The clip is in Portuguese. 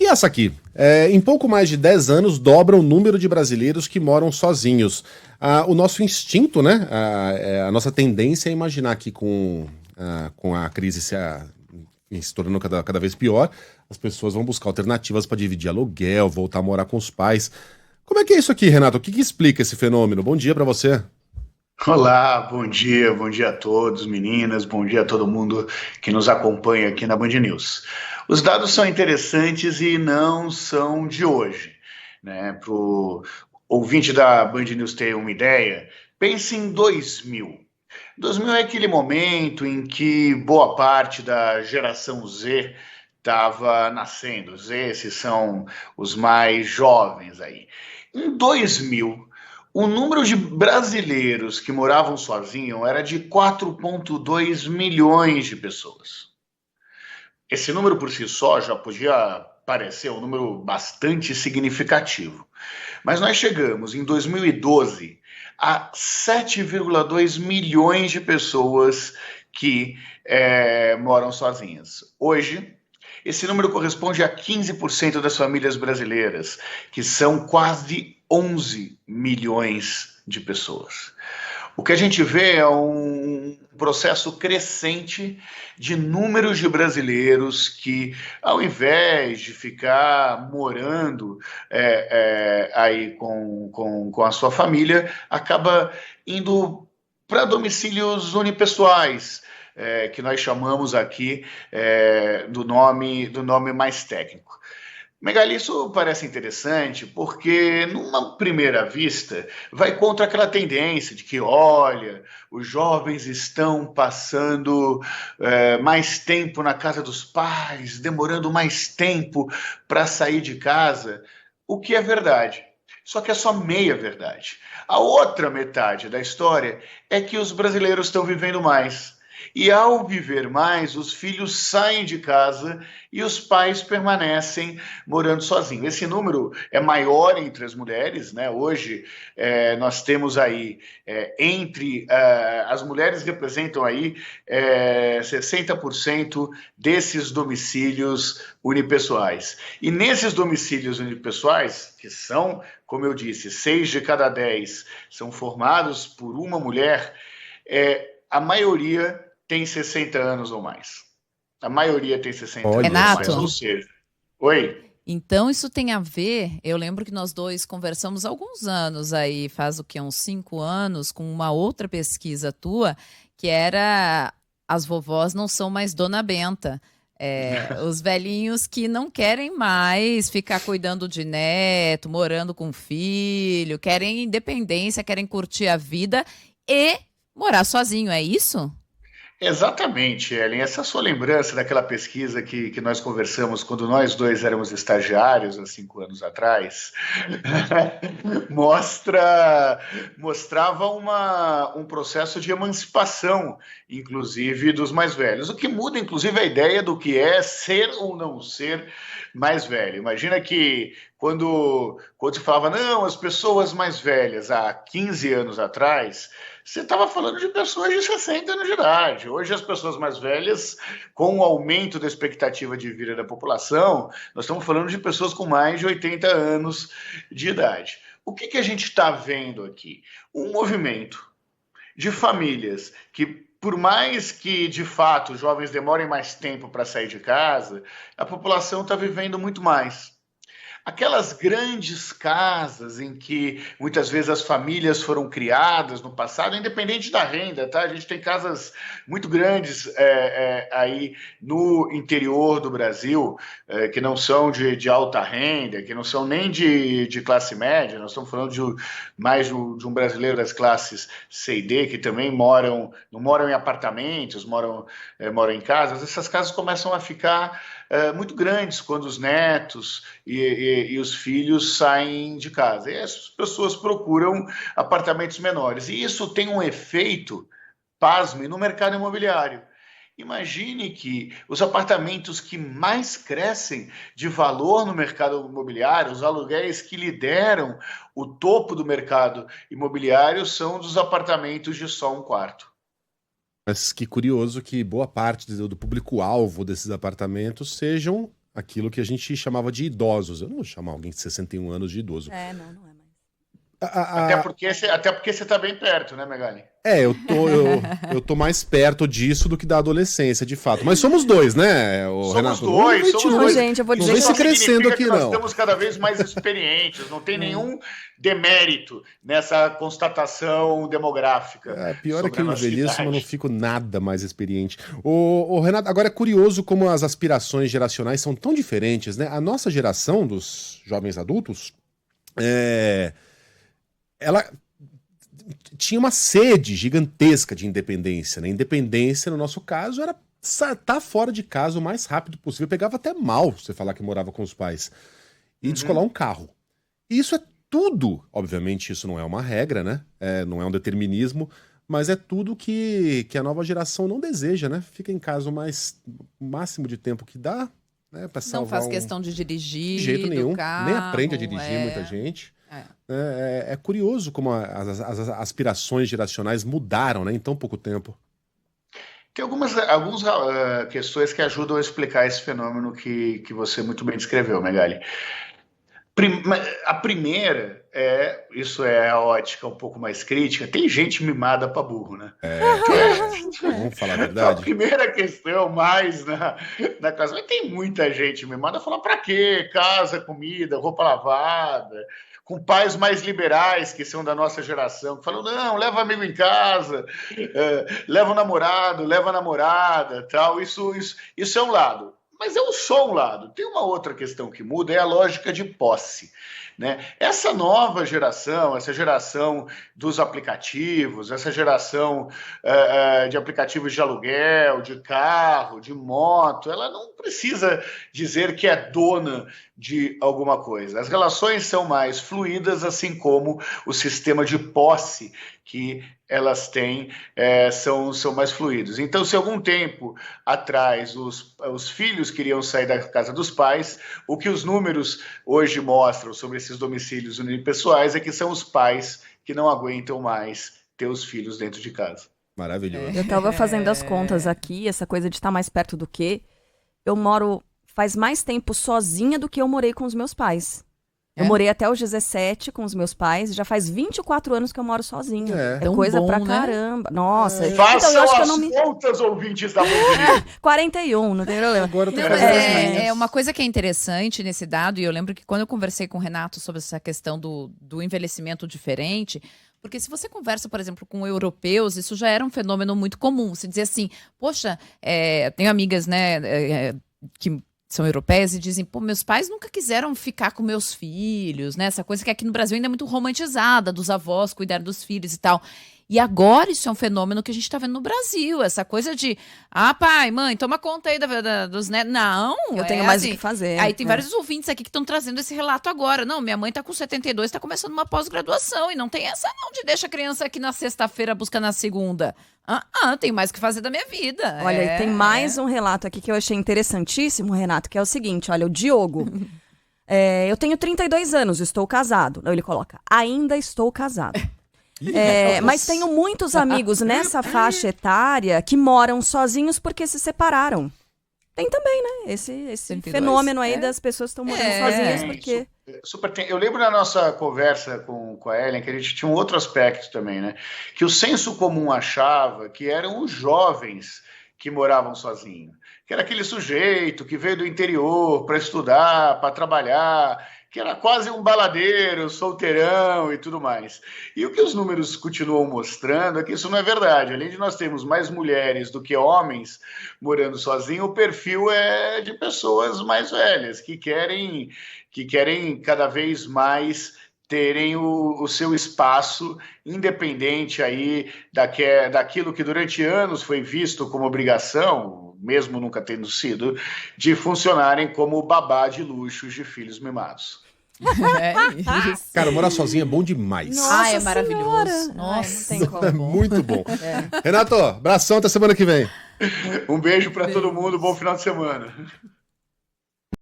essa aqui? Em pouco mais de 10 anos, dobra o número de brasileiros que moram sozinhos. O nosso instinto, né? A nossa tendência é imaginar que com a crise se tornando cada vez pior, as pessoas vão buscar alternativas para dividir aluguel, voltar a morar com os pais. Como é que é isso aqui, Renato? O que explica esse fenômeno? Bom dia para você. Olá, bom dia a todos, meninas, bom dia a todo mundo que nos acompanha aqui na Band News. Os dados são interessantes e não são de hoje, né? Para o ouvinte da Band News ter uma ideia, pense em 2000. 2000 é aquele momento em que boa parte da geração Z estava nascendo. Esses são os mais jovens aí. Em 2000, o número de brasileiros que moravam sozinhos era de 4,2 milhões de pessoas. Esse número por si só já podia parecer um número bastante significativo. Mas nós chegamos em 2012 a 7,2 milhões de pessoas que moram sozinhas. Hoje, esse número corresponde a 15% das famílias brasileiras, que são quase 11 milhões de pessoas. O que a gente vê é um processo crescente de números de brasileiros que, ao invés de ficar morando aí com a sua família, acaba indo para domicílios unipessoais, que nós chamamos aqui do nome mais técnico. Megali, isso parece interessante porque, numa primeira vista, vai contra aquela tendência de que, olha, os jovens estão passando mais tempo na casa dos pais, demorando mais tempo para sair de casa, o que é verdade. Só que é só meia verdade. A outra metade da história é que os brasileiros estão vivendo mais. E ao viver mais, os filhos saem de casa e os pais permanecem morando sozinhos. Esse número é maior entre as mulheres, né? Hoje nós temos aí, as mulheres representam aí 60% desses domicílios unipessoais. E nesses domicílios unipessoais, que são, como eu disse, 6 de cada 10 são formados por uma mulher, a maioria tem 60 anos ou mais. A maioria tem 60 Olha anos ou mais. só. Ou Renato, seja, oi? então isso tem a ver, eu lembro que nós dois conversamos há alguns anos aí, faz o quê? Uns 5 anos, com uma outra pesquisa tua, que era as vovós não são mais Dona Benta. Os velhinhos que não querem mais ficar cuidando de neto, morando com filho, querem independência, querem curtir a vida e morar sozinho, é isso? Exatamente, Ellen. Essa sua lembrança daquela pesquisa que nós conversamos quando nós dois éramos estagiários há 5 anos atrás, mostrava um processo de emancipação, inclusive, dos mais velhos. O que muda, inclusive, a ideia do que é ser ou não ser mais velho. Imagina que quando se falava, não, as pessoas mais velhas, há 15 anos atrás, você estava falando de pessoas de 60 anos de idade. Hoje, as pessoas mais velhas, com o aumento da expectativa de vida da população, nós estamos falando de pessoas com mais de 80 anos de idade. O que a gente está vendo aqui? Um movimento de famílias que, por mais que, de fato, os jovens demorem mais tempo para sair de casa, a população está vivendo muito mais. Aquelas grandes casas em que muitas vezes as famílias foram criadas no passado, independente da renda, tá? A gente tem casas muito grandes aí no interior do Brasil, que não são de alta renda, que não são nem de classe média, nós estamos falando mais de um brasileiro das classes C e D, que também não moram em apartamentos, moram em casas. Essas casas começam a ficar muito grandes quando os netos e os filhos saem de casa. E as pessoas procuram apartamentos menores. E isso tem um efeito, pasme, no mercado imobiliário. Imagine que os apartamentos que mais crescem de valor no mercado imobiliário, os aluguéis que lideram o topo do mercado imobiliário, são dos apartamentos de só um quarto. Mas que curioso que boa parte do público-alvo desses apartamentos sejam aquilo que a gente chamava de idosos. Eu não vou chamar alguém de 61 anos de idoso. Não é mais. Até porque você tá bem perto, né, Megali? Eu tô mais perto disso do que da adolescência, de fato. Mas somos dois, né, Renato? Somos dois. Gente, eu vou dizer não vem se crescendo aqui, nós não. Estamos cada vez mais experientes, não tem nenhum demérito nessa constatação demográfica. Pior é que eu envelheço, mas não fico nada mais experiente. Ô, Renato, agora é curioso como as aspirações geracionais são tão diferentes, né? A nossa geração dos jovens adultos, ela tinha uma sede gigantesca de independência, né? Independência, no nosso caso, era estar fora de casa o mais rápido possível. Pegava até mal você falar que morava com os pais. E descolar um carro. E isso é tudo. Obviamente, isso não é uma regra, né? Não é um determinismo, mas é tudo que a nova geração não deseja, né? Fica em casa o máximo de tempo que dá, né? Pra salvar não faz questão de dirigir, de jeito nenhum. carro, Nem aprende a dirigir muita gente. É curioso como as aspirações geracionais mudaram, né, em tão pouco tempo. Tem algumas questões que ajudam a explicar esse fenômeno que você muito bem descreveu, Megali. A primeira isso é a ótica um pouco mais crítica, tem gente mimada pra burro, né? Vamos falar a verdade. A primeira questão mais na casa, mas tem muita gente mimada, fala pra quê? Casa, comida, roupa lavada, com pais mais liberais, que são da nossa geração, que falam, não, leva amigo em casa, leva o namorado, leva a namorada, tal, isso é um lado. Mas é só um lado. Tem uma outra questão que muda, é a lógica de posse, né? Essa nova geração, essa geração dos aplicativos, essa geração de aplicativos de aluguel, de carro, de moto, ela não precisa dizer que é dona de alguma coisa. As relações são mais fluídas, assim como o sistema de posse que elas têm são mais fluidos. Então, se algum tempo atrás os filhos queriam sair da casa dos pais, o que os números hoje mostram sobre esses domicílios unipessoais é que são os pais que não aguentam mais ter os filhos dentro de casa. Maravilhoso. Eu estava fazendo as contas aqui, essa coisa de estar mais perto do que. Eu moro faz mais tempo sozinha do que eu morei com os meus pais. Eu morei até os 17 com os meus pais, já faz 24 anos que eu moro sozinha. É coisa pra caramba. Nossa. Façam eu acho que eu não contas, ouvintes da Band. 41, não tem problema. Agora uma coisa que é interessante nesse dado, e eu lembro que quando eu conversei com o Renato sobre essa questão do envelhecimento diferente, porque se você conversa, por exemplo, com europeus, isso já era um fenômeno muito comum. Você dizia assim, poxa, tenho amigas, né, que são europeias e dizem, pô, meus pais nunca quiseram ficar com meus filhos, né? Essa coisa que aqui no Brasil ainda é muito romantizada, dos avós cuidar dos filhos e tal. E agora isso é um fenômeno que a gente está vendo no Brasil, essa coisa de, pai, mãe, toma conta aí dos netos. Não, eu tenho mais o que fazer. Aí tem vários ouvintes aqui que estão trazendo esse relato agora. Não, minha mãe tá com 72, tá começando uma pós-graduação e não tem essa não de deixa a criança aqui na sexta-feira, busca na segunda. Tem mais o que fazer da minha vida. Olha, e tem mais um relato aqui que eu achei interessantíssimo, Renato, que é o seguinte, olha, o Diogo, eu tenho 32 anos, estou casado. Ele coloca, ainda estou casado. Mas tenho muitos amigos nessa faixa etária que moram sozinhos porque se separaram. Tem também, né? Esse fenômeno aí das pessoas que estão morando sozinhas porque... Eu lembro na nossa conversa com a Ellen que a gente tinha um outro aspecto também, né? Que o senso comum achava que eram os jovens que moravam sozinhos. Que era aquele sujeito que veio do interior para estudar, para trabalhar, que era quase um baladeiro, solteirão e tudo mais. E o que os números continuam mostrando é que isso não é verdade. Além de nós termos mais mulheres do que homens morando sozinhos, o perfil é de pessoas mais velhas, que querem cada vez mais terem o seu espaço independente aí daquilo que durante anos foi visto como obrigação, mesmo nunca tendo sido, de funcionarem como babá de luxos de filhos mimados. Isso. Cara, morar sozinho é bom demais. Nossa, é maravilhoso. Senhora. Nossa, não tem como. É muito bom. Renato, abração, até semana que vem. Um beijo para todo mundo, bom final de semana.